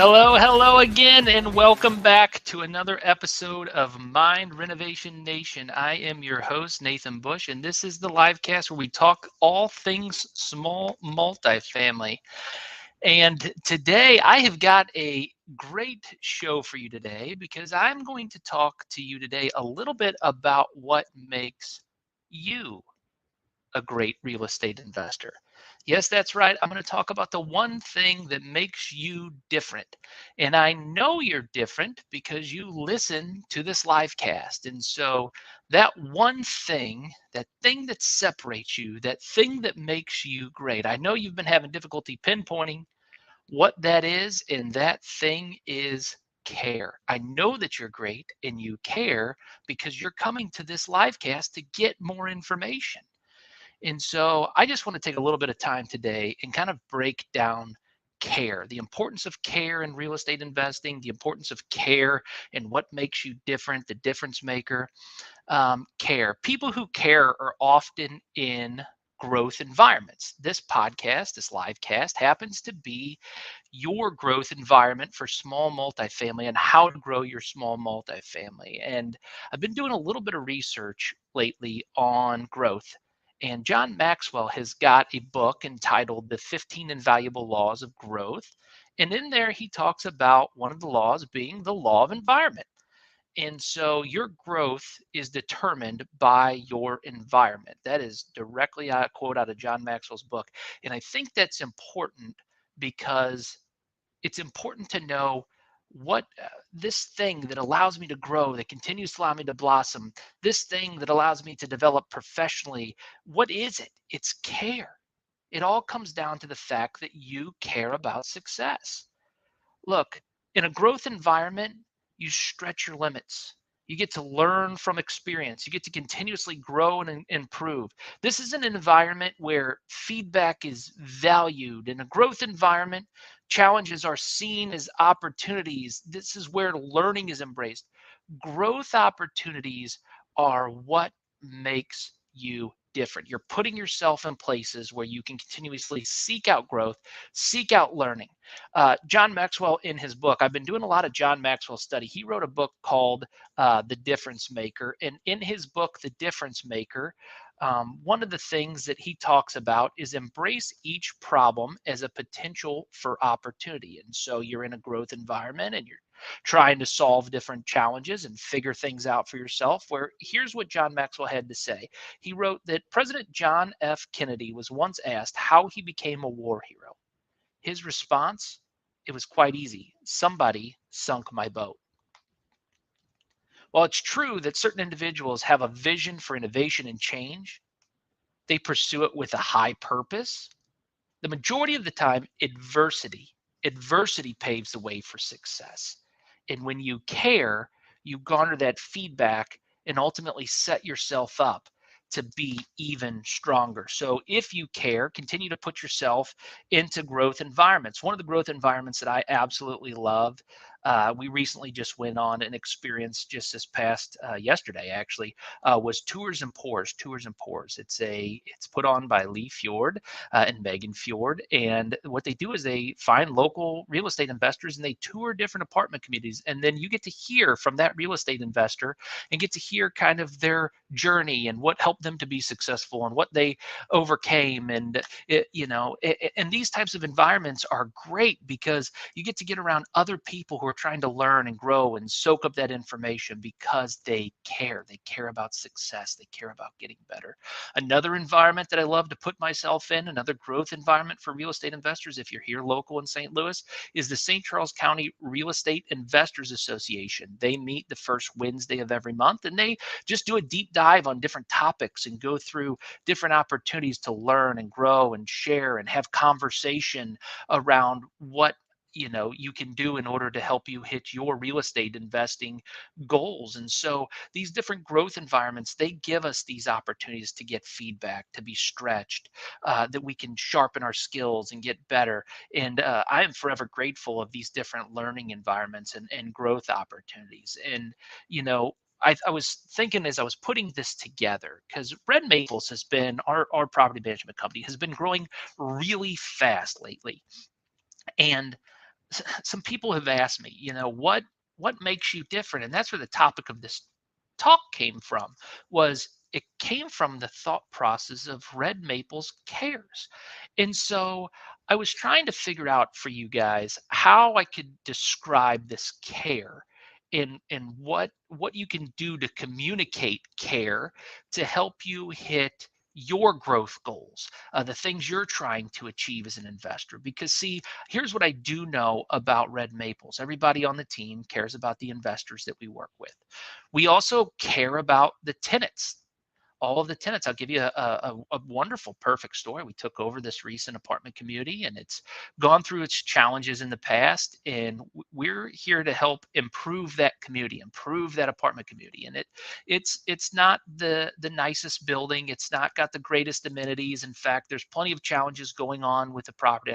Hello again, and welcome back to another episode of Mind Renovation Nation. I am your host, Nathan Bush, and this is the live cast where we talk all things small multifamily. And today I have got a great show for you today because I'm going to talk to you today a little bit about what makes you a great real estate investor. Yes, that's right. I'm going to talk about the one thing that makes you different. And I know you're different because you listen to this live cast. And so that one thing, that thing that separates you, that thing that makes you great, I know you've been having difficulty pinpointing what that is, and that thing is care. I know that you're great and you care because you're coming to this live cast to get more information. And so I just want to take a little bit of time today and kind of break down care, the importance of care in real estate investing, the importance of care and what makes you different, the difference maker. Care. People who care are often in growth environments. This podcast, this live cast, happens to be your growth environment for small multifamily and how to grow your small multifamily. And I've been doing a little bit of research lately on growth. And John Maxwell has got a book entitled The 15 Invaluable Laws of Growth. And in there, he talks about one of the laws being the law of environment. And so your growth is determined by your environment. That is directly a quote out of John Maxwell's book. And I think that's important because it's important to know what this thing that allows me to grow, that continues to allow me to blossom, this thing that allows me to develop professionally, what is it? It's care. It all comes down to the fact that you care about success. Look, in a growth environment, you stretch your limits. You get to learn from experience. You get to continuously grow and improve. This is an environment where feedback is valued. In a growth environment, challenges are seen as opportunities. This is where learning is embraced. Growth opportunities are what makes you different. You're putting yourself in places where you can continuously seek out growth, seek out learning. John Maxwell, in his book, I've been doing a lot of John Maxwell study. He wrote a book called The Difference Maker. And in his book, The Difference Maker, one of the things that he talks about is embrace each problem as a potential for opportunity. And so you're in a growth environment and you're trying to solve different challenges and figure things out for yourself. Where here's what John Maxwell had to say. He wrote that President John F. Kennedy was once asked how he became a war hero. His response, it was quite easy. Somebody sunk my boat. While it's true that certain individuals have a vision for innovation and change, they pursue it with a high purpose. The majority of the time, adversity paves the way for success. And when you care, you garner that feedback and ultimately set yourself up to be even stronger. So if you care, continue to put yourself into growth environments. One of the growth environments that I absolutely love, we recently just went on an experience just this past yesterday actually, was Tours and Pours. Tours and Pours. It's put on by Lee Fjord and Megan Fjord, and what they do is they find local real estate investors and they tour different apartment communities, and then you get to hear from that real estate investor and get to hear kind of their journey and what helped them to be successful and what they overcame. And and these types of environments are great because you get around other people who are trying to learn and grow and soak up that information because they care about success, they care about getting better. Another environment that I love to put myself in, another growth environment for real estate investors, if you're here local in St. Louis, is the St. Charles County Real Estate Investors Association. They meet the first Wednesday of every month, and they just do a deep dive on different topics and go through different opportunities to learn and grow and share and have conversation around what you can do in order to help you hit your real estate investing goals. And so these different growth environments, they give us these opportunities to get feedback, to be stretched, that we can sharpen our skills and get better. And I am forever grateful of these different learning environments and growth opportunities. And I was thinking as I was putting this together, because Red Maples has been our property management company has been growing really fast lately. And some people have asked me, what makes you different? And that's where the topic of this talk came from. Was it came from the thought process of Red Maples cares. And so I was trying to figure out for you guys how I could describe this care and what you can do to communicate care to help you hit your growth goals, the things you're trying to achieve as an investor. Because see, here's what I do know about Red Maples. Everybody on the team cares about the investors that we work with. We also care about the tenants, all of the tenants. I'll give you a wonderful, perfect story. We took over this recent apartment community, and it's gone through its challenges in the past. And we're here to help improve that community, improve that apartment community. And it's not the nicest building. It's not got the greatest amenities. In fact, there's plenty of challenges going on with the property.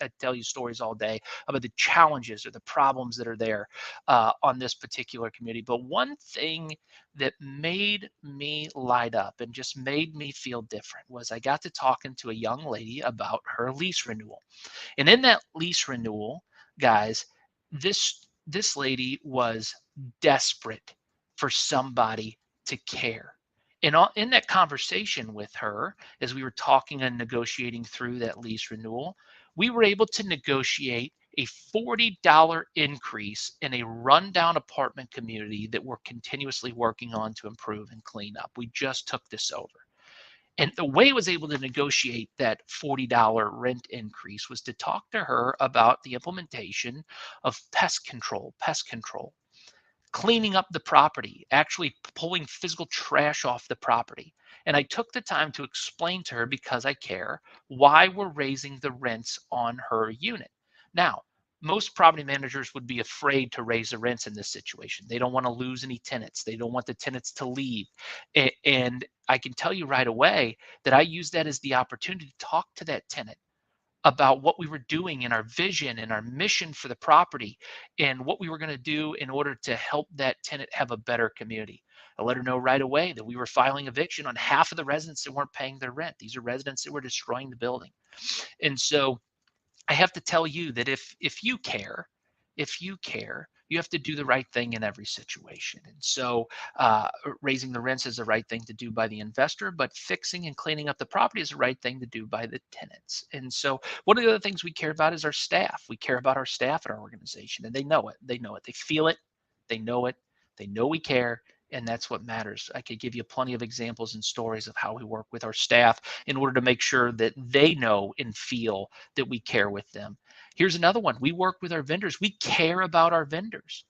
I'd tell you stories all day about the challenges or the problems that are there on this particular community. But one thing that made me light up and just made me feel different was I got to talking to a young lady about her lease renewal. And in that lease renewal, guys, this lady was desperate for somebody to care. And in that conversation with her, as we were talking and negotiating through that lease renewal, we were able to negotiate a $40 increase in a rundown apartment community that we're continuously working on to improve and clean up. We just took this over. And the way I was able to negotiate that $40 rent increase was to talk to her about the implementation of pest control, cleaning up the property, actually pulling physical trash off the property. And I took the time to explain to her, because I care, why we're raising the rents on her unit. Now, most property managers would be afraid to raise the rents in this situation. They don't want to lose any tenants. They don't want the tenants to leave. And I can tell you right away that I use that as the opportunity to talk to that tenant about what we were doing and our vision and our mission for the property and what we were going to do in order to help that tenant have a better community. I let her know right away that we were filing eviction on half of the residents that weren't paying their rent. These are residents that were destroying the building. And so I have to tell you that if you care, you have to do the right thing in every situation. And so raising the rents is the right thing to do by the investor, but fixing and cleaning up the property is the right thing to do by the tenants. And so one of the other things we care about is our staff. We care about our staff at our organization, and they know it. They know it. They feel it. They know it. They know we care. And that's what matters. I could give you plenty of examples and stories of how we work with our staff in order to make sure that they know and feel that we care with them. Here's another one. We work with our vendors. We care about our vendors.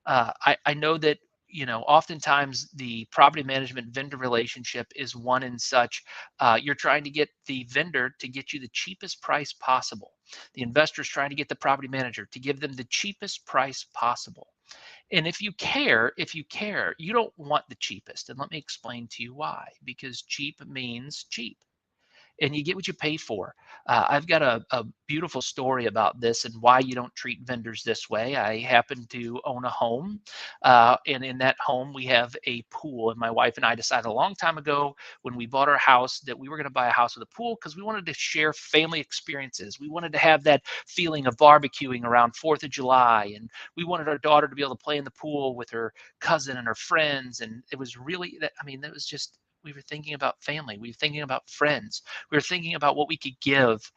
I know that oftentimes the property management vendor relationship is one in such you're trying to get the vendor to get you the cheapest price possible. The investor's trying to get the property manager to give them the cheapest price possible. And if you care, you don't want the cheapest. And let me explain to you why. Because cheap means cheap, and you get what you pay for. I've got a beautiful story about this and why you don't treat vendors this way. I happen to own a home, and in that home, we have a pool. And my wife and I decided a long time ago when we bought our house that we were going to buy a house with a pool because we wanted to share family experiences. We wanted to have that feeling of barbecuing around 4th of July. And we wanted our daughter to be able to play in the pool with her cousin and her friends. And it was really, that was just, we were thinking about family. We were thinking about friends. We were thinking about what we could give.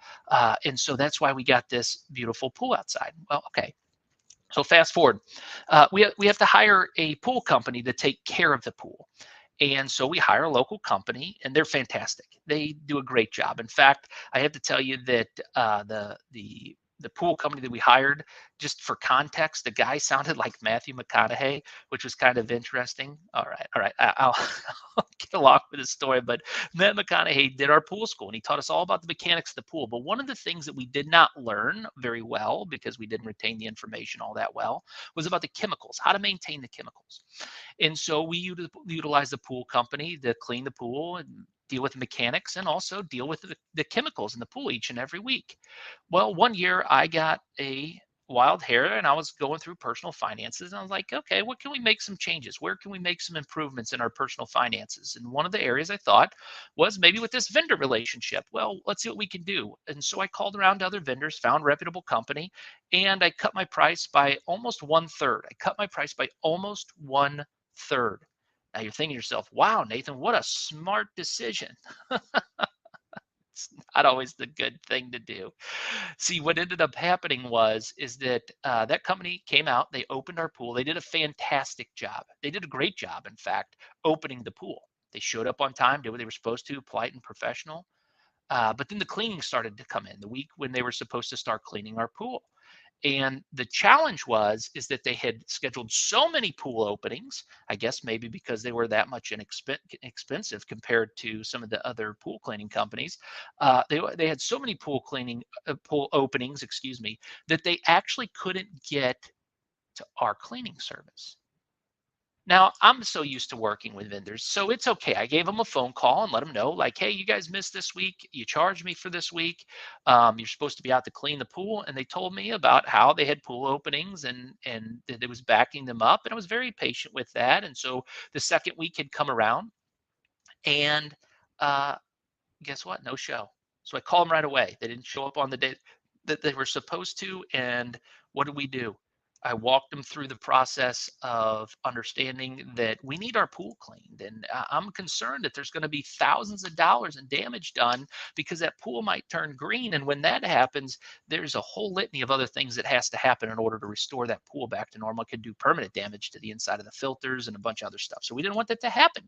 And so that's why we got this beautiful pool outside. Well, okay. So fast forward, we have to hire a pool company to take care of the pool. And so we hire a local company, and they're fantastic. They do a great job. In fact, I have to tell you that the pool company that we hired, just for context, the guy sounded like Matthew McConaughey, which was kind of interesting. All right. I'll get along with this story, but Matt McConaughey did our pool school, and he taught us all about the mechanics of the pool. But one of the things that we did not learn very well, because we didn't retain the information all that well, was about the chemicals, how to maintain the chemicals. And so we utilize the pool company to clean the pool and deal with the mechanics and also deal with the chemicals in the pool each and every week. Well, one year I got a wild hair and I was going through personal finances and I was like, okay, what can we make some changes? Where can we make some improvements in our personal finances? And one of the areas I thought was maybe with this vendor relationship. Well, let's see what we can do. And so I called around to other vendors, found a reputable company, and I cut my price by almost one third. I cut my price by almost one third. Now you're thinking to yourself, wow, Nathan, what a smart decision. It's not always the good thing to do. See, what ended up happening is that that company came out, they opened our pool. They did a fantastic job. They did a great job, in fact, opening the pool. They showed up on time, did what they were supposed to, polite and professional. But then the cleaning started to come in the week when they were supposed to start cleaning our pool. And the challenge is that they had scheduled so many pool openings, I guess maybe because they were that much expensive compared to some of the other pool cleaning companies. They had so many pool openings, excuse me, that they actually couldn't get to our cleaning service. Now, I'm so used to working with vendors, so it's okay. I gave them a phone call and let them know, like, hey, you guys missed this week. You charged me for this week. You're supposed to be out to clean the pool. And they told me about how they had pool openings and that it was backing them up. And I was very patient with that. And so the second week had come around, and uh, guess what? No show. So I called them right away. They didn't show up on the day that they were supposed to. And what did we do? I walked them through the process of understanding that we need our pool cleaned. And I'm concerned that there's going to be thousands of dollars in damage done because that pool might turn green. And when that happens, there's a whole litany of other things that has to happen in order to restore that pool back to normal. It could do permanent damage to the inside of the filters and a bunch of other stuff. So we didn't want that to happen.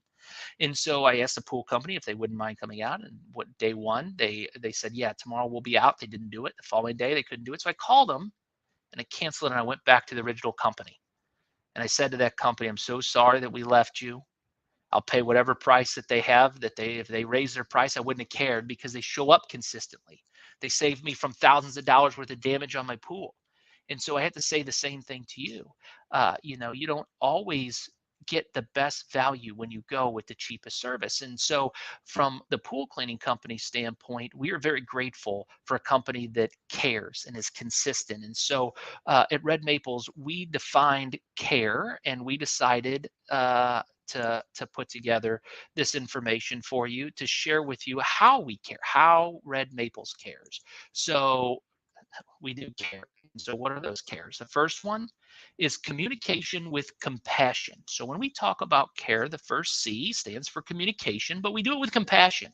And so I asked the pool company if they wouldn't mind coming out. And what day one, they said, yeah, tomorrow we'll be out. They didn't do it. The following day, they couldn't do it. So I called them and I canceled it and I went back to the original company. And I said to that company, I'm so sorry that we left you. I'll pay whatever price that they have, if they raise their price, I wouldn't have cared because they show up consistently. They saved me from thousands of dollars worth of damage on my pool. And so I had to say the same thing to you. You don't always get the best value when you go with the cheapest service. And so from the pool cleaning company standpoint, we are very grateful for a company that cares and is consistent. And so at Red Maples, we defined care and we decided to put together this information for you to share with you how we care, how Red Maples cares. So we do care. So what are those cares? The first one is communication with compassion. So when we talk about care, the first C stands for communication, but we do it with compassion.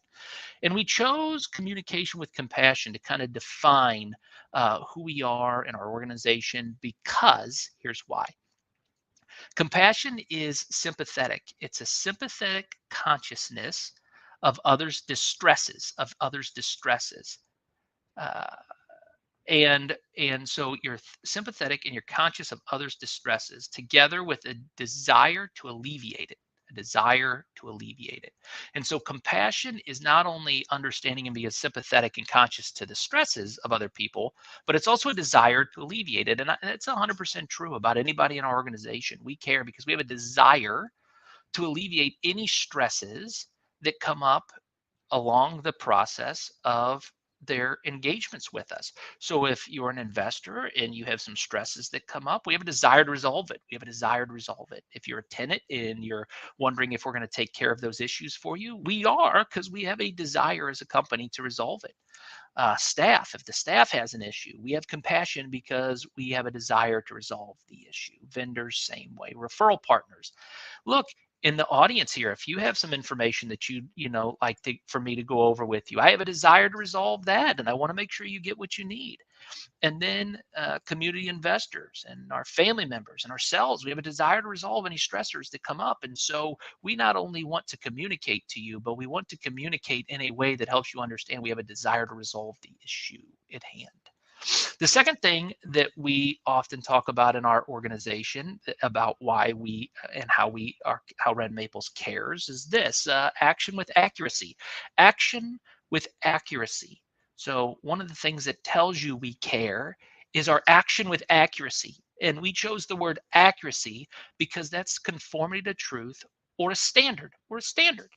And we chose communication with compassion to kind of define who we are in our organization because here's why. Compassion is sympathetic. It's a sympathetic consciousness of others' distresses, Uh, and so you're sympathetic and you're conscious of others' distresses together with a desire to alleviate it. A desire to alleviate it. And so compassion is not only understanding and being sympathetic and conscious to the stresses of other people, but it's also a desire to alleviate it. And that's 100% true about anybody in our organization. We care because we have a desire to alleviate any stresses that come up along the process of their engagements with us. So if you're an investor and you have some stresses that come up, we have a desire to resolve it. We have a desire to resolve it. If you're a tenant and you're wondering if we're going to take care of those issues for you, we are because we have a desire as a company to resolve it. Staff, if the staff has an issue, we have compassion because we have a desire to resolve the issue. Vendors, same way. Referral partners. Look, in the audience here, if you have some information that like for me to go over with you, I have a desire to resolve that, and I want to make sure you get what you need. And then community investors and our family members and ourselves, we have a desire to resolve any stressors that come up. And so we not only want to communicate to you, but we want to communicate in a way that helps you understand we have a desire to resolve the issue at hand. The second thing that we often talk about in our organization about why we and how Red Maples cares is this action with accuracy. Action with accuracy. So, one of the things that tells you we care is our action with accuracy. And we chose the word accuracy because that's conformity to truth or a standard or a standard.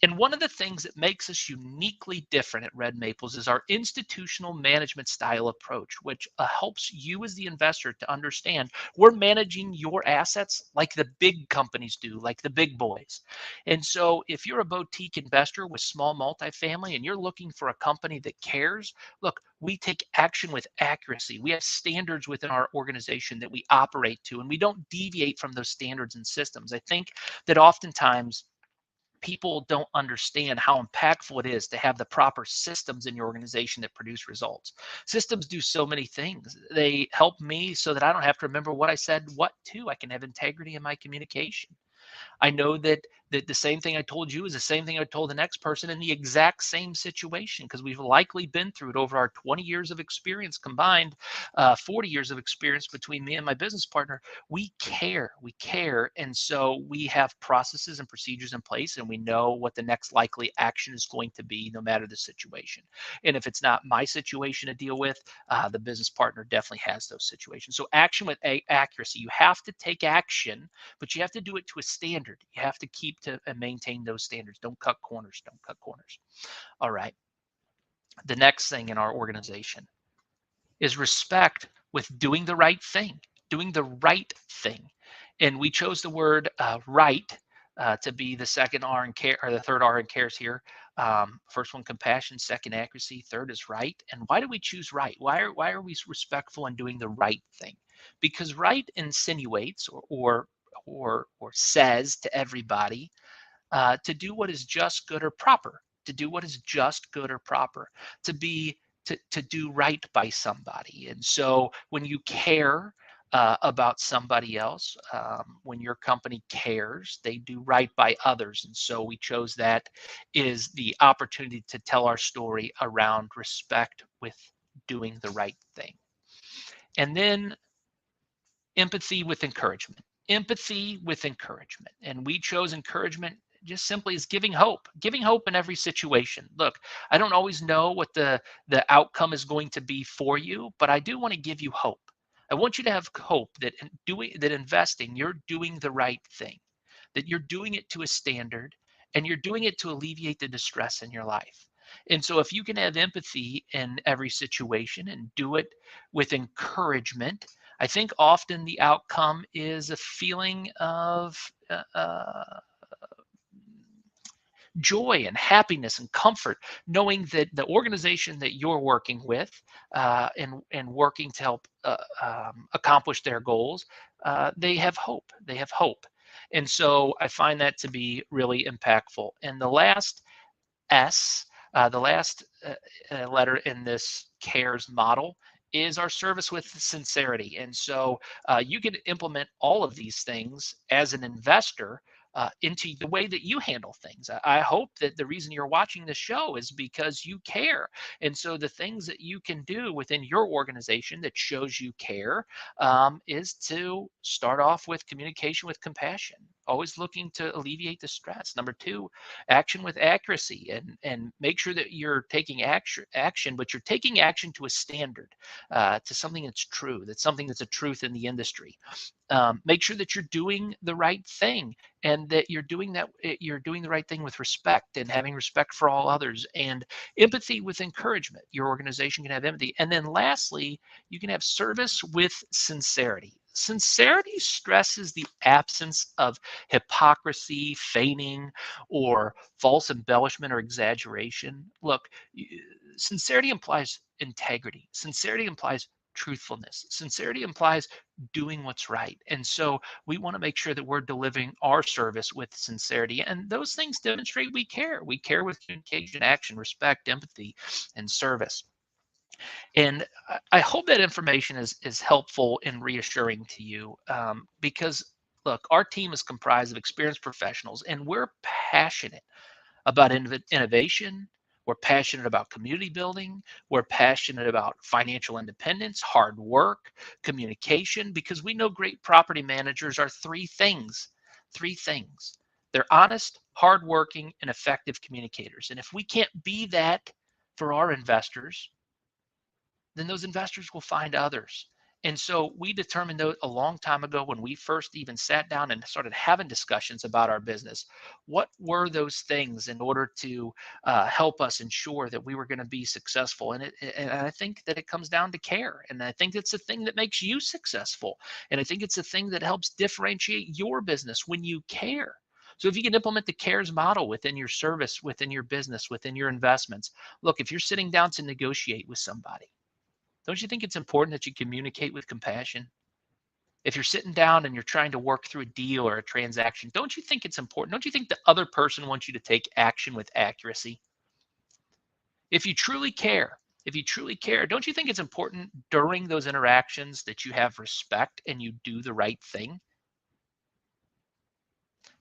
And one of the things that makes us uniquely different at Red Maples is our institutional management style approach, which helps you as the investor to understand we're managing your assets like the big companies do, like the big boys. And so if you're a boutique investor with small multifamily and you're looking for a company that cares, look, we take action with accuracy. We have standards within our organization that we operate to, and we don't deviate from those standards and systems. I think that oftentimes people don't understand how impactful it is to have the proper systems in your organization that produce results. Systems do so many things. They help me so that I don't have to remember what I said what to. I can have integrity in my communication. I know that the same thing I told you is the same thing I told the next person in the exact same situation, because we've likely been through it over our 20 years of experience combined, 40 years of experience between me and my business partner. We care. And so we have processes and procedures in place, and we know what the next likely action is going to be no matter the situation. And if it's not my situation to deal with, the business partner definitely has those situations. So action with accuracy. You have to take action, but you have to do it to a standard. You have to keep to and maintain those standards. Don't cut corners. Don't cut corners. All right. The next thing in our organization is respect with doing the right thing, doing the right thing. And we chose the word right to be the second R in care, or the third R in cares here. First one, compassion. Second, accuracy. Third is right. And why do we choose right? Why are we respectful in doing the right thing? Because right insinuates or says to everybody to do what is just, good, or proper. To do what is just, good, or proper. To be to do right by somebody. And so when you care about somebody else, when your company cares, they do right by others. And so we chose that is the opportunity to tell our story around respect with doing the right thing. And then empathy with encouragement. Empathy with encouragement. And we chose encouragement just simply as giving hope in every situation. Look, I don't always know what the outcome is going to be for you, but I do want to give you hope. I want you to have hope that investing, you're doing the right thing, that you're doing it to a standard, and you're doing it to alleviate the distress in your life. And so if you can have empathy in every situation and do it with encouragement, I think often the outcome is a feeling of joy and happiness and comfort, knowing that the organization that you're working with and working to help accomplish their goals, they have hope. They have hope. And so I find that to be really impactful. And the last S, the last letter in this CARES model is our service with sincerity. And so you can implement all of these things as an investor into the way that you handle things. I hope that the reason you're watching this show is because you care. And so the things that you can do within your organization that shows you care is to start off with communication with compassion, always looking to alleviate the stress. Number two, action with accuracy, and make sure that you're taking action, but you're taking action to a standard, to something that's true, that's something that's a truth in the industry. Make sure that you're doing the right thing, and that you're doing the right thing with respect and having respect for all others, and empathy with encouragement. Your organization can have empathy. And then lastly, you can have service with sincerity. Sincerity stresses the absence of hypocrisy, feigning, or false embellishment or exaggeration. Look, sincerity implies integrity. Sincerity implies truthfulness. Sincerity implies doing what's right. And so we want to make sure that we're delivering our service with sincerity. And those things demonstrate we care. We care with communication, action, respect, empathy, and service. And I hope that information is helpful and reassuring to you, because look, our team is comprised of experienced professionals, and we're passionate about innovation. We're passionate about community building. We're passionate about financial independence, hard work, communication, because we know great property managers are three things. Three things. They're honest, hardworking, and effective communicators. And if we can't be that for our investors, then those investors will find others. And so we determined a long time ago when we first even sat down and started having discussions about our business, what were those things in order to help us ensure that we were going to be successful? And I think that it comes down to care. And I think it's the thing that makes you successful. And I think it's the thing that helps differentiate your business when you care. So if you can implement the CARES model within your service, within your business, within your investments, look, if you're sitting down to negotiate with somebody, don't you think it's important that you communicate with compassion? If you're sitting down and you're trying to work through a deal or a transaction, don't you think it's important? Don't you think the other person wants you to take action with accuracy? If you truly care, don't you think it's important during those interactions that you have respect and you do the right thing?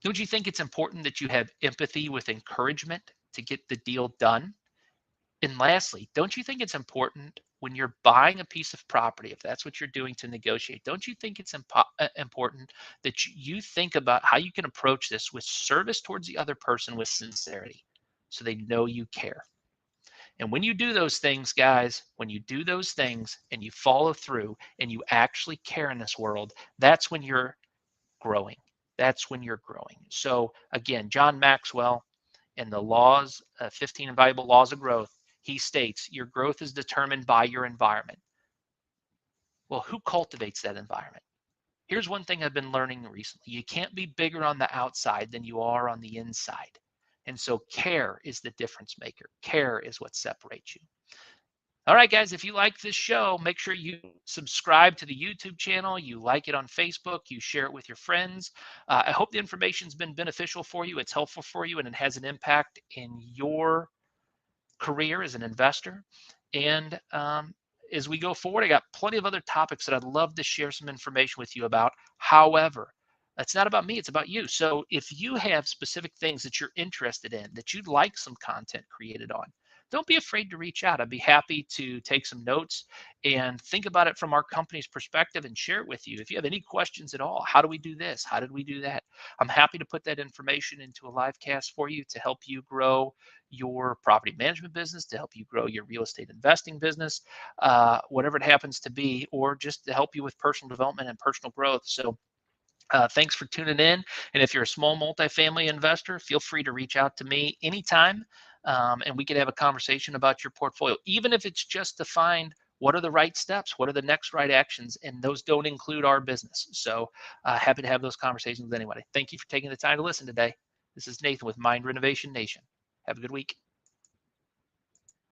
Don't you think it's important that you have empathy with encouragement to get the deal done? And lastly, don't you think it's important when you're buying a piece of property, if that's what you're doing to negotiate, don't you think it's important that you think about how you can approach this with service towards the other person with sincerity so they know you care? And when you do those things, guys, when you do those things and you follow through and you actually care in this world, that's when you're growing. That's when you're growing. So again, John Maxwell and the laws, 15 invaluable laws of growth, he states your growth is determined by your environment. Well, who cultivates that environment? Here's one thing I've been learning recently. You can't be bigger on the outside than you are on the inside. And so care is the difference maker. Care is what separates you. All right, guys, if you like this show, make sure you subscribe to the YouTube channel. You like it on Facebook. You share it with your friends. I hope the information's been beneficial for you. It's helpful for you, and it has an impact in your career as an investor. And as we go forward, I got plenty of other topics that I'd love to share some information with you about. However, it's not about me, it's about you. So if you have specific things that you're interested in, that you'd like some content created on, don't be afraid to reach out. I'd be happy to take some notes and think about it from our company's perspective and share it with you. If you have any questions at all, how do we do this? How did we do that? I'm happy to put that information into a live cast for you to help you grow your property management business, to help you grow your real estate investing business, whatever it happens to be, or just to help you with personal development and personal growth. So thanks for tuning in. And if you're a small multifamily investor, feel free to reach out to me anytime, and we can have a conversation about your portfolio, even if it's just to find what are the right steps, what are the next right actions, and those don't include our business. So happy to have those conversations with anybody. Thank you for taking the time to listen today. This is Nathan with Mind Renovation Nation. Have a good week.